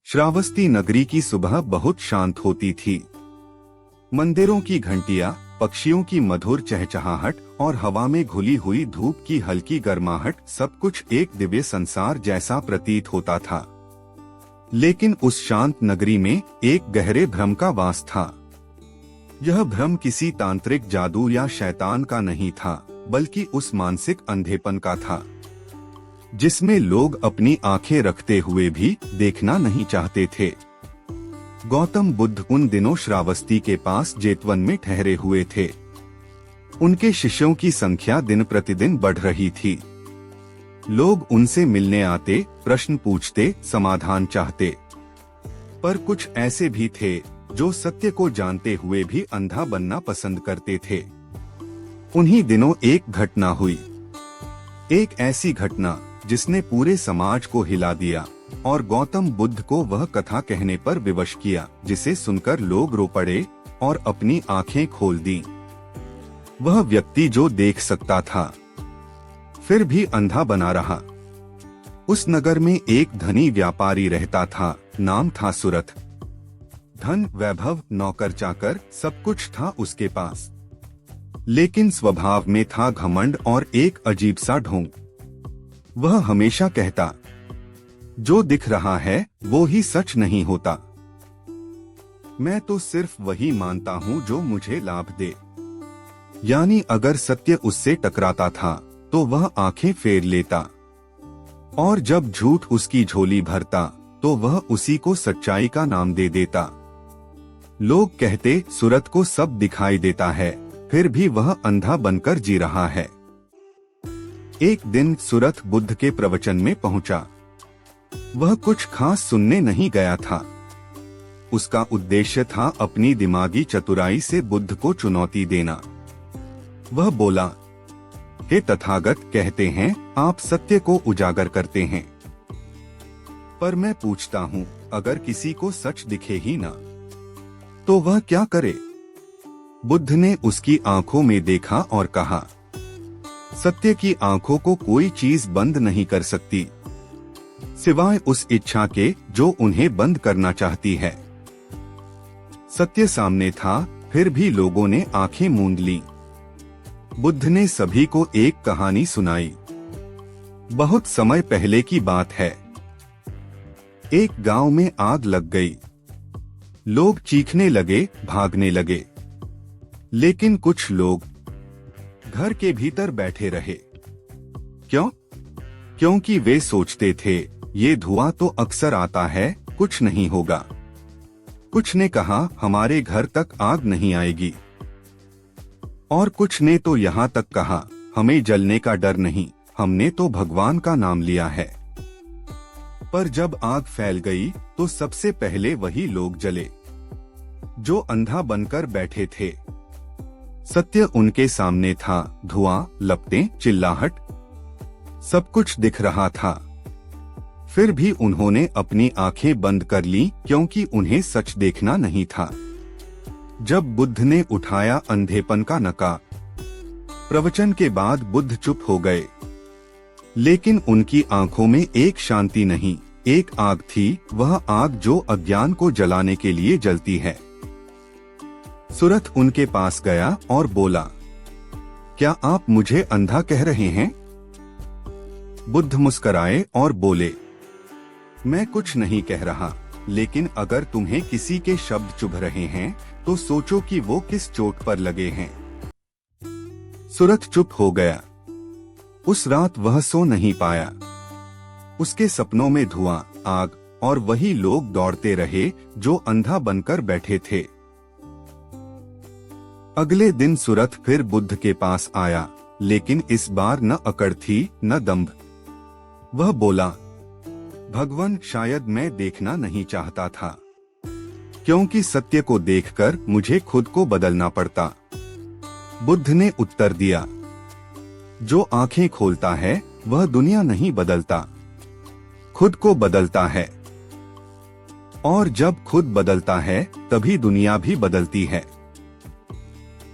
श्रावस्ती नगरी की सुबह बहुत शांत होती थी। मंदिरों की घंटियां, पक्षियों की मधुर चहचहाहट और हवा में घुली हुई धूप की हल्की गर्माहट, सब कुछ एक दिव्य संसार जैसा प्रतीत होता था। लेकिन उस शांत नगरी में एक गहरे भ्रम का वास था। यह भ्रम किसी तांत्रिक जादू या शैतान का नहीं था, बल्कि उस मानसिक अंधेपन का था जिसमें लोग अपनी आंखें रखते हुए भी देखना नहीं चाहते थे। गौतम बुद्ध उन दिनों श्रावस्ती के पास जेतवन में ठहरे हुए थे। उनके शिष्यों की संख्या दिन प्रतिदिन बढ़ रही थी। लोग उनसे मिलने आते, प्रश्न पूछते, समाधान चाहते। पर कुछ ऐसे भी थे जो सत्य को जानते हुए भी अंधा बनना पसंद करते थे। उन्हीं दिनों एक घटना हुई, एक ऐसी घटना जिसने पूरे समाज को हिला दिया और गौतम बुद्ध को वह कथा कहने पर विवश किया जिसे सुनकर लोग रो पड़े और अपनी आंखें खोल दी। वह व्यक्ति जो देख सकता था फिर भी अंधा बना रहा। उस नगर में एक धनी व्यापारी रहता था, नाम था सुरथ। धन, वैभव, नौकर चाकर सब कुछ था उसके पास, लेकिन स्वभाव में था घमंड और एक अजीब सा ढोंग। वह हमेशा कहता, जो दिख रहा है वो ही सच नहीं होता। मैं तो सिर्फ वही मानता हूँ जो मुझे लाभ दे। यानी अगर सत्य उससे टकराता था तो वह आंखें फेर लेता, और जब झूठ उसकी झोली भरता तो वह उसी को सच्चाई का नाम दे देता। लोग कहते, सुरथ को सब दिखाई देता है, फिर भी वह अंधा बनकर जी रहा है। एक दिन सुरथ बुद्ध के प्रवचन में पहुंचा। वह कुछ खास सुनने नहीं गया था। उसका उद्देश्य था अपनी दिमागी चतुराई से बुद्ध को चुनौती देना। वह बोला, हे तथागत, कहते हैं आप सत्य को उजागर करते हैं, पर मैं पूछता हूँ, अगर किसी को सच दिखे ही ना तो वह क्या करे? बुद्ध ने उसकी आंखों में देखा और कहा, सत्य की आंखों को कोई चीज बंद नहीं कर सकती, सिवाय उस इच्छा के जो उन्हें बंद करना चाहती है। सत्य सामने था, फिर भी लोगों ने आंखें मूंद ली। बुद्ध ने सभी को एक कहानी सुनाई। बहुत समय पहले की बात है। एक गांव में आग लग गई। लोग चीखने लगे, भागने लगे, लेकिन कुछ लोग घर के भीतर बैठे रहे। क्यों? क्योंकि वे सोचते थे, ये धुआं तो अक्सर आता है, कुछ नहीं होगा। कुछ ने कहा, हमारे घर तक आग नहीं आएगी, और कुछ ने तो यहाँ तक कहा, हमें जलने का डर नहीं, हमने तो भगवान का नाम लिया है। पर जब आग फैल गई तो सबसे पहले वही लोग जले जो अंधा बनकर बैठे थे। सत्य उनके सामने था, धुआं, लपटें, चिल्लाहट, सब कुछ दिख रहा था। फिर भी उन्होंने अपनी आंखें बंद कर ली, क्योंकि उन्हें सच देखना नहीं था। जब बुद्ध ने उठाया अंधेपन का नकाब, प्रवचन के बाद बुद्ध चुप हो गए, लेकिन उनकी आंखों में एक शांति नहीं, एक आग थी, वह आग जो अज्ञान को जलाने के लिए जलती है। सुरथ उनके पास गया और बोला, क्या आप मुझे अंधा कह रहे हैं? बुद्ध मुस्कराए और बोले, मैं कुछ नहीं कह रहा, लेकिन अगर तुम्हें किसी के शब्द चुभ रहे हैं तो सोचो कि वो किस चोट पर लगे हैं। सुरथ चुप हो गया। उस रात वह सो नहीं पाया। उसके सपनों में धुआं, आग और वही लोग दौड़ते रहे जो अंधा बनकर बैठे थे। अगले दिन सुरथ फिर बुद्ध के पास आया, लेकिन इस बार न अकड़ थी न दंभ। वह बोला, भगवान, शायद मैं देखना नहीं चाहता था, क्योंकि सत्य को देखकर मुझे खुद को बदलना पड़ता। बुद्ध ने उत्तर दिया, जो आंखें खोलता है वह दुनिया नहीं बदलता, खुद को बदलता है, और जब खुद बदलता है तभी दुनिया भी बदलती है।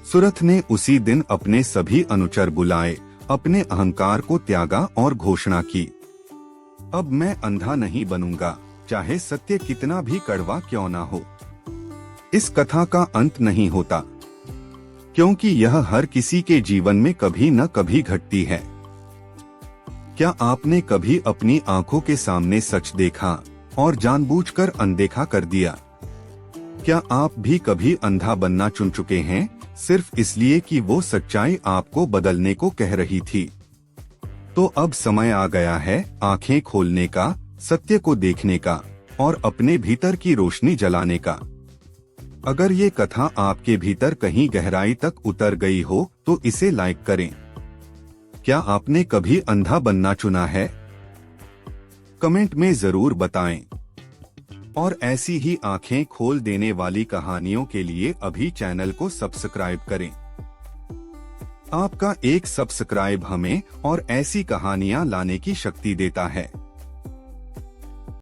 सुरथ ने उसी दिन अपने सभी अनुचर बुलाए, अपने अहंकार को त्यागा और घोषणा की, अब मैं अंधा नहीं बनूंगा, चाहे सत्य कितना भी कड़वा क्यों ना हो। इस कथा का अंत नहीं होता, क्योंकि यह हर किसी के जीवन में कभी न कभी घटती है। क्या आपने कभी अपनी आंखों के सामने सच देखा और जानबूझकर अनदेखा कर दिया? क्या आप भी कभी अंधा बनना चुन चुके हैं, सिर्फ इसलिए कि वो सच्चाई आपको बदलने को कह रही थी? तो अब समय आ गया है आंखें खोलने का, सत्य को देखने का और अपने भीतर की रोशनी जलाने का। अगर ये कथा आपके भीतर कहीं गहराई तक उतर गई हो तो इसे लाइक करें। क्या आपने कभी अंधा बनना चुना है? कमेंट में जरूर बताएं। और ऐसी ही आंखें खोल देने वाली कहानियों के लिए अभी चैनल को सब्सक्राइब करें। आपका एक सब्सक्राइब हमें और ऐसी कहानियां लाने की शक्ति देता है।